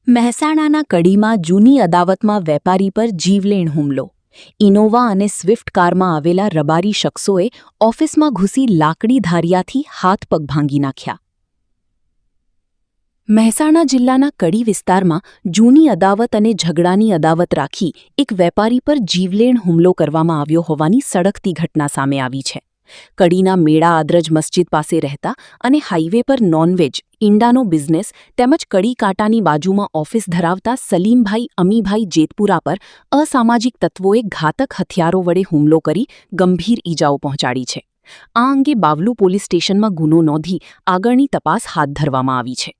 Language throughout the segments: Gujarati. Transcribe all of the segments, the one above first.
મહેસાણાના કડીમાં જૂની અદાવતમાં વેપારી પર જીવલેણ હુમલો. ઇનોવા અને સ્વિફ્ટ કારમાં આવેલા રબારી શખ્સોએ ઓફિસમાં ઘૂસી લાકડી ધારિયાથી હાથ પગ ભાંગી નાખ્યા. મહેસાણા જિલ્લાના કડી વિસ્તારમાં જૂની અદાવત અને ઝઘડાની અદાવત રાખી એક વેપારી પર જીવલેણ હુમલો કરવામાં આવ્યો હોવાની સળગતી ઘટના સામે આવી છે. કડીના મેળા આદ્રજ મસ્જિદ પાસે રહેતા અને હાઇવે પર નોનવેજ, ઈંડાનો બિઝનેસ તેમજ કડી કાંટાની બાજુમાં ઓફિસ ધરાવતા સલીમભાઈ અમીભાઈ જેતપુરા પર અસામાજિક તત્વોએ ઘાતક હથિયારો વડે હુમલો કરી ગંભીર ઈજાઓ પહોંચાડી છે. આ અંગે બાવલુ પોલીસ સ્ટેશનમાં ગુનો નોંધી આગળની તપાસ હાથ ધરવામાં આવી છે.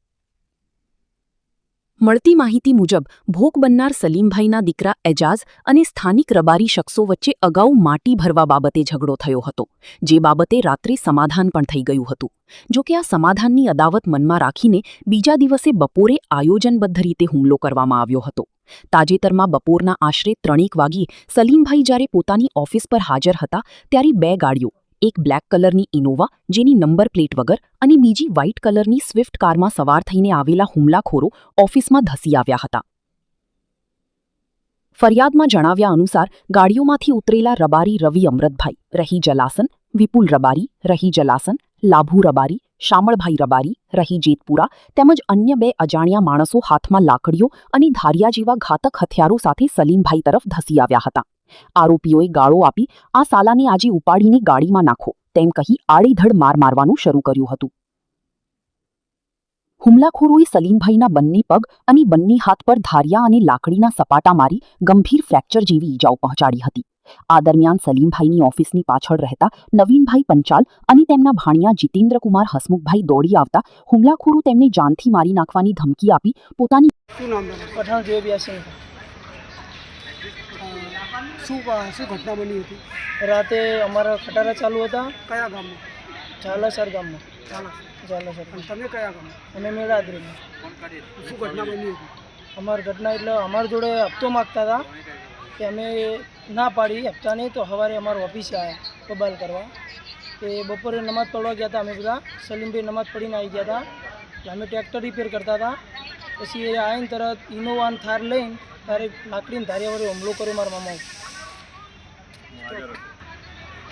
મળતી માહિતી મુજબ ભોગ બનનાર સલીમભાઈના દીકરા એજાઝ અને સ્થાનિક રબારી શખ્સો વચ્ચે અગાઉ માટી ભરવા બાબતે ઝઘડો થયો હતો, જે બાબતે રાત્રે સમાધાન પણ થઈ ગયું હતું. જોકે આ સમાધાનની અદાવત મનમાં રાખીને બીજા દિવસે બપોરે આયોજનબદ્ધ રીતે હુમલો કરવામાં આવ્યો હતો. તાજેતરમાં બપોરના આશરે 3 વાગ્યે સલીમભાઈ જ્યારે પોતાની ઓફિસ પર હાજર હતા ત્યારે 2 ગાડીઓ, એક બ્લેક કલરની ઇનોવા જેની નંબર પ્લેટ વગર અને બીજી વ્હાઇટ કલરની સ્વિફ્ટ કારમાં સવાર થઈને આવેલા હુમલાખોરો ઓફિસમાં ધસી આવ્યા હતા. ફરિયાદમાં જણાવ્યા અનુસાર ગાડીઓમાંથી ઉતરેલા રબારી રવિ અમૃતભાઈ રહી જલાસન, વિપુલ રબારી રહી જલાસન, લાભુ રબારી, શામળભાઈ રબારી રહી જેતપુરા તેમજ અન્ય 2 અજાણ્યા માણસો હાથમાં લાકડીઓ અને ધારિયા જેવા ઘાતક હથિયારો સાથે સલીમભાઈ તરફ ધસી આવ્યા હતા. આરોપીઓએ ગાળો આપી આ સાલાને આજે ઉપાડીને ગાડીમાં નાખો તેમ કહી આડેધડ માર મારવાનું શરૂ કર્યું હતું. હુમલાખોરોએ સલીમભાઈના બંને પગ અને બંને હાથ પર ધારિયા અને લાકડીના સપાટા મારી ગંભીર ફ્રેક્ચર જેવી ઈજાઓ પહોંચાડી હતી. આ દરમિયાન સલીમભાઈની ઓફિસની પાછળ રહેતા નવીનભાઈ પંચાલ અને તેમના ભાણિયા જીતેન્દ્રકુમાર હસમુખભાઈ દોડી આવતા હુમલાખોરો તેમને જાનથી મારી નાખવાની ધમકી આપી પોતાની શું ઘટના બની હતી? રાતે અમારા ખટારા ચાલુ હતા. કયા ગામમાં? ઝાલાસર ગામમાં. ઝાલાસર. તમે કયા ગામમાં? અમે મેળાદ્રીમાં. શું ઘટના બની હતી? અમારી ઘટના એટલે અમારી જોડે હપ્તો માગતા હતા કે અમે ના પાડી હપ્તા નહીં, તો સવારે અમારા ઓફિસે આવ્યા બબાલ કરવા. કે બપોરે નમાઝ પડવા ગયા હતા અમે બધા. સલીમભાઈ નમાઝ પડીને આવી ગયા હતા. એટલે અમે ટ્રેક્ટર રિપેર કરતા હતા. પછી એ આવીને તરત ઇનોવા અને થાર લઈને તારે લાકડીને ધારિયા વડે હુમલો કર્યો મારા મામા.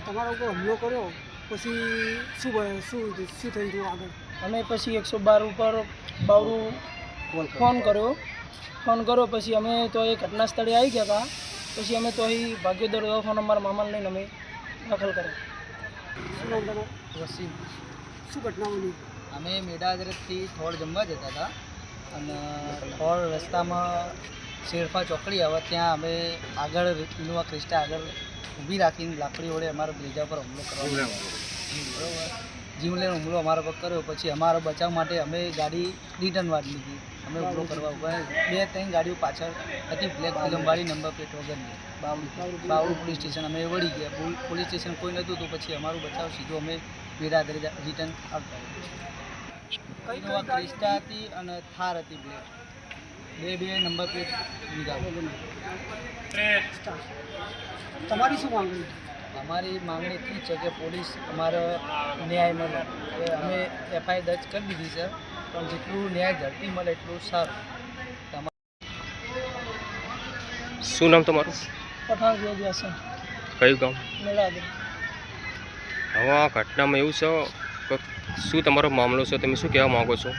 તમારા ઉપર હુમલો કર્યો પછી શું થયું હતું આગળ? અમે પછી 112 ઉપર બાવરું ફોન કર્યો પછી અમે તો એ ઘટના સ્થળે આવી ગયા હતા. પછી અમે તો અહીં ભાગ્યોદય દવાખાના અમારા મામાને લઈને અમે દાખલ કર્યા. શું નામ તમારું? વસીમ. શું ઘટના બની? અમે મેડાદરથી થોડ જમવા જતા હતા અને થોડ રસ્તામાં શેરફા ચોકડી આવે ત્યાં અમે આગળ ઇનોવા ક્રિસ્ટા આગળ ઊભી રાખીને લાકડી વડે અમારા બ્રિજા પર હુમલો કરવામાં બરાબર જીવલેણ હુમલો અમારા પર કર્યો. પછી અમારા બચાવ માટે અમે ગાડી રિટર્ન વાળી લીધી. અમે હુમલો કરવા ઉભા 2-3 ગાડીઓ પાછળ હતી, બ્લેક ફિલ્મવાળી નંબર પ્લેટ વગરની. બાવળુ પોલીસ સ્ટેશન અમે વળી ગયા. પોલીસ સ્ટેશન કોઈ નહોતું તો પછી અમારું બચાવ સીધું અમે મેળાદરી રિટર્ન આવતા. ઇનોવા ક્રિસ્ટા હતી અને થાર હતી બ્લેક. બે નંબર પ્લેટ લીધા. તમારી શું માંગણી? અમારી માંગણી એટલી છે કે પોલીસ અમારો ન્યાય મળે. હવે અમે FIR દર્જ કરી દીધી છે, પણ જેટલું ન્યાય ઝડપી મળે એટલું સારું. શું નામ તમારું? પઠાણ ગ્રેજ્યુએશન. કયું ગામ? મેળાદરી. હવે આ ઘટનામાં એવું છે કે શું તમારો મામલો છે, તમે શું કહેવા માગો છો?